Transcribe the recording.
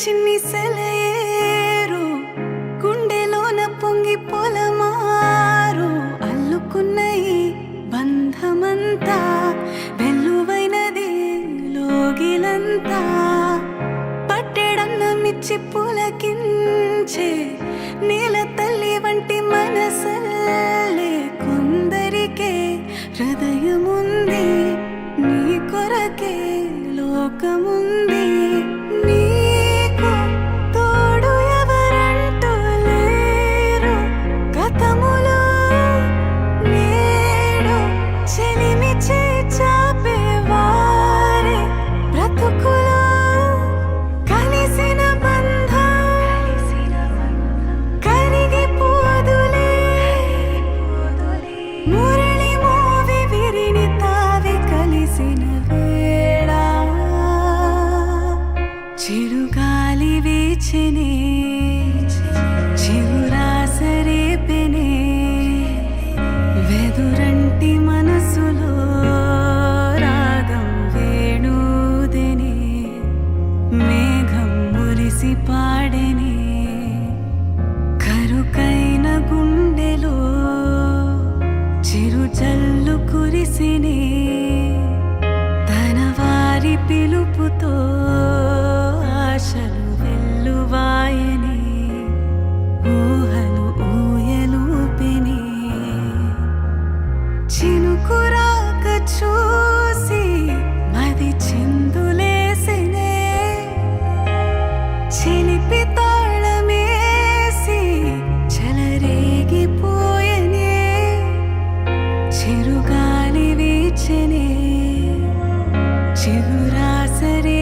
చిన్ని సెలయేరు గుండెలోన పొంగి పొలమారు అల్లుకున్న ఈ బంధమంతా వెల్లువైనది లోగిలంతా పట్టెడన్నమిచ్చి పులకించే నేల తల్లి వంటి మనసల్లే కొందరికే హృదయముంది నీ కొరకే లోకముంది నీకు తోడు ఎవరంటూ లేరు గతములో నేడు చెలిమి చాపేవారే బ్రతుకులో కలిసిన బంధం కరిగిపోదులే మురళి మోవి విరిని తావి కలిసిన వేళ చిరుగాలి వీచెనే చివురాసరేపెనే వెదురంటి మనసులో రాగం వేణుదెనే మేఘం మురిసి పాడెనే కరుకైన గుండెలో చిరుజల్లు కురిసినే తన వారి పిలుపుతో ఆశలు వెల్లువాయనే ఊహలు ఊయలూపెనే చినుకురాక చూసి మది చిందులేసినే చిలిపి తాళమేసి చెలరేగిపోయనే చిరుగాలి వీచెనే చిగురాసరే